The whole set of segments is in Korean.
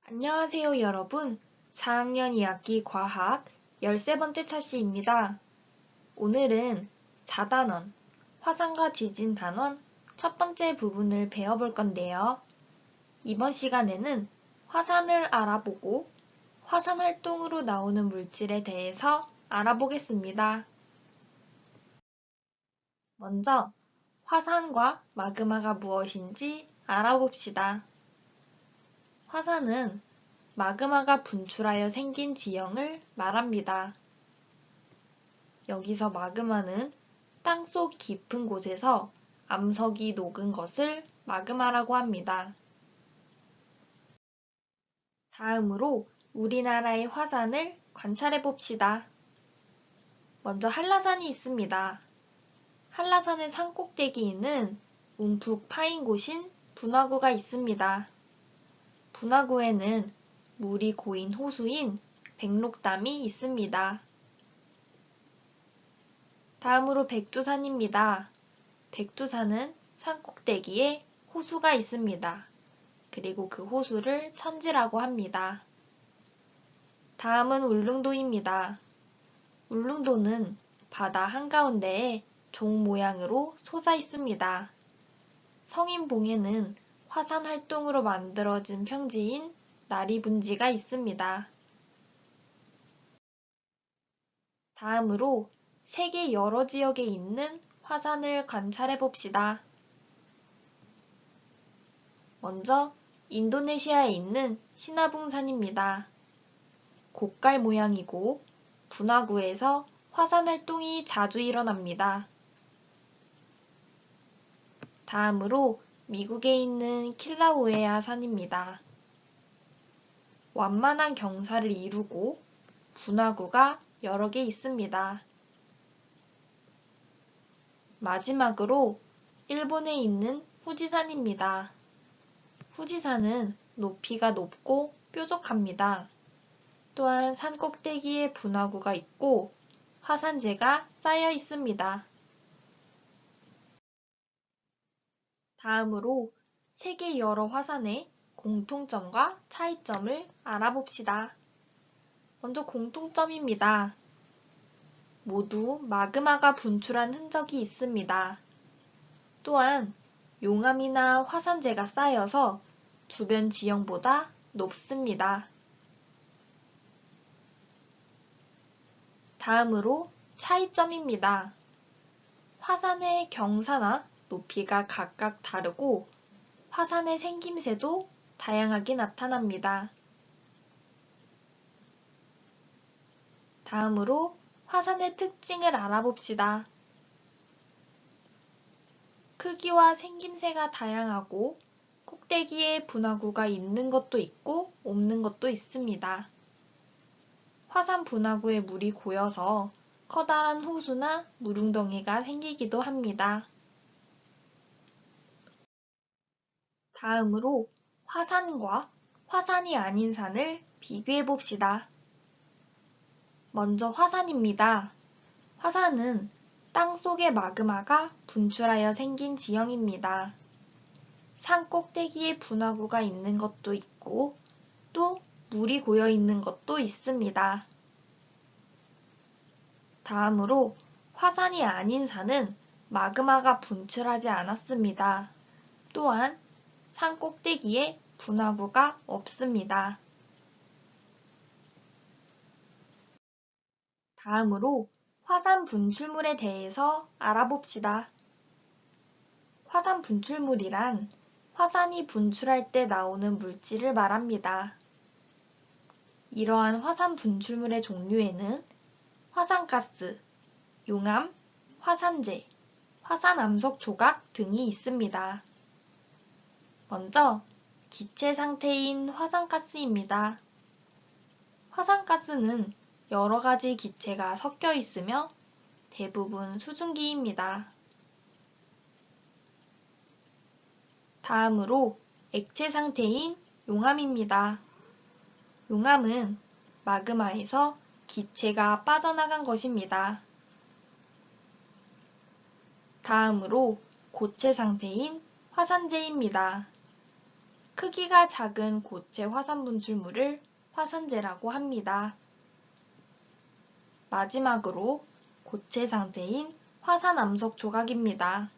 안녕하세요, 여러분. 4학년 2학기 과학 13번째 차시입니다. 오늘은 4단원, 화산과 지진 단원 첫 번째 부분을 배워볼 건데요. 이번 시간에는 화산을 알아보고 화산 활동으로 나오는 물질에 대해서 알아보겠습니다. 먼저 화산과 마그마가 무엇인지 알아봅시다. 화산은 마그마가 분출하여 생긴 지형을 말합니다. 여기서 마그마는 땅속 깊은 곳에서 암석이 녹은 것을 마그마라고 합니다. 다음으로 우리나라의 화산을 관찰해 봅시다. 먼저 한라산이 있습니다. 한라산의 산꼭대기에는 움푹 파인 곳인 분화구가 있습니다. 분화구에는 물이 고인 호수인 백록담이 있습니다. 다음으로 백두산입니다. 백두산은 산꼭대기에 호수가 있습니다. 그리고 그 호수를 천지라고 합니다. 다음은 울릉도입니다. 울릉도는 바다 한가운데에 종 모양으로 솟아 있습니다. 성인봉에는 화산 활동으로 만들어진 평지인 나리분지가 있습니다. 다음으로 세계 여러 지역에 있는 화산을 관찰해 봅시다. 먼저 인도네시아에 있는 시나붕산입니다. 곡갈 모양이고 분화구에서 화산 활동이 자주 일어납니다. 다음으로 미국에 있는 킬라우에아 산입니다. 완만한 경사를 이루고 분화구가 여러 개 있습니다. 마지막으로 일본에 있는 후지산입니다. 후지산은 높이가 높고 뾰족합니다. 또한 산 꼭대기에 분화구가 있고 화산재가 쌓여 있습니다. 다음으로 세계 여러 화산의 공통점과 차이점을 알아봅시다. 먼저 공통점입니다. 모두 마그마가 분출한 흔적이 있습니다. 또한 용암이나 화산재가 쌓여서 주변 지형보다 높습니다. 다음으로 차이점입니다. 화산의 경사나 높이가 각각 다르고 화산의 생김새도 다양하게 나타납니다. 다음으로 화산의 특징을 알아봅시다. 크기와 생김새가 다양하고 꼭대기에 분화구가 있는 것도 있고 없는 것도 있습니다. 화산 분화구에 물이 고여서 커다란 호수나 물웅덩이가 생기기도 합니다. 다음으로 화산과 화산이 아닌 산을 비교해 봅시다. 먼저 화산입니다. 화산은 땅속의 마그마가 분출하여 생긴 지형입니다. 산 꼭대기에 분화구가 있는 것도 있고 또 물이 고여 있는 것도 있습니다. 다음으로 화산이 아닌 산은 마그마가 분출하지 않았습니다. 또한 산 꼭대기에 분화구가 없습니다. 다음으로 화산 분출물에 대해서 알아봅시다. 화산 분출물이란 화산이 분출할 때 나오는 물질을 말합니다. 이러한 화산 분출물의 종류에는 화산가스, 용암, 화산재, 화산암석 조각 등이 있습니다. 먼저 기체 상태인 화산가스입니다. 화산가스는 여러 가지 기체가 섞여 있으며 대부분 수증기입니다. 다음으로 액체 상태인 용암입니다. 용암은 마그마에서 기체가 빠져나간 것입니다. 다음으로 고체 상태인 화산재입니다. 크기가 작은 고체 화산 분출물을 화산재라고 합니다. 마지막으로 고체 상태인 화산 암석 조각입니다.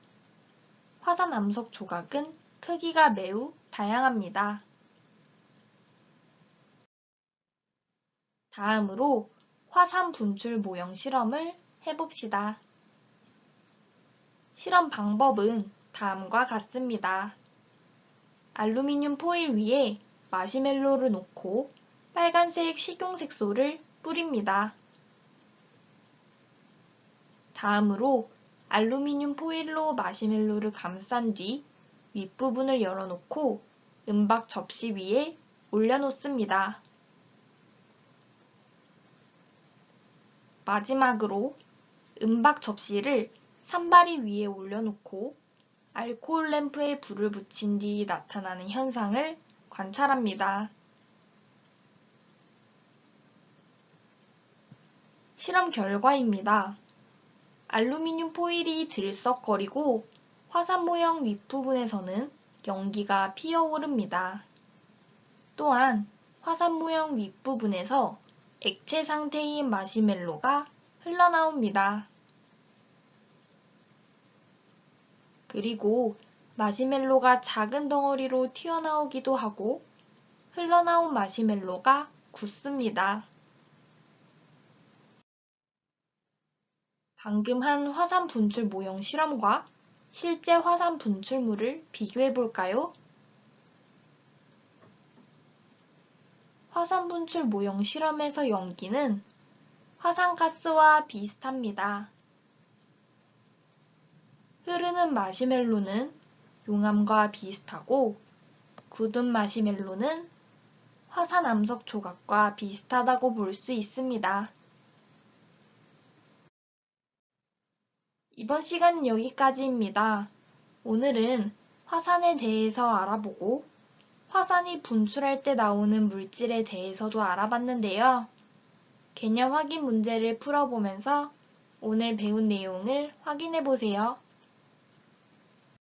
화산 암석 조각은 크기가 매우 다양합니다. 다음으로 화산 분출 모형 실험을 해봅시다. 실험 방법은 다음과 같습니다. 알루미늄 포일 위에 마시멜로를 놓고 빨간색 식용색소를 뿌립니다. 다음으로 알루미늄 포일로 마시멜로를 감싼 뒤 윗부분을 열어놓고 은박 접시 위에 올려놓습니다. 마지막으로 은박 접시를 산발이 위에 올려놓고 알코올 램프에 불을 붙인 뒤 나타나는 현상을 관찰합니다. 실험 결과입니다. 알루미늄 포일이 들썩거리고 화산 모형 윗부분에서는 연기가 피어오릅니다. 또한 화산 모형 윗부분에서 액체 상태인 마시멜로가 흘러나옵니다. 그리고 마시멜로가 작은 덩어리로 튀어나오기도 하고 흘러나온 마시멜로가 굳습니다. 방금 한 화산 분출 모형 실험과 실제 화산 분출물을 비교해 볼까요? 화산 분출 모형 실험에서 연기는 화산가스와 비슷합니다. 흐르는 마시멜로는 용암과 비슷하고 굳은 마시멜로는 화산 암석 조각과 비슷하다고 볼 수 있습니다. 이번 시간은 여기까지입니다. 오늘은 화산에 대해서 알아보고 화산이 분출할 때 나오는 물질에 대해서도 알아봤는데요. 개념 확인 문제를 풀어보면서 오늘 배운 내용을 확인해 보세요.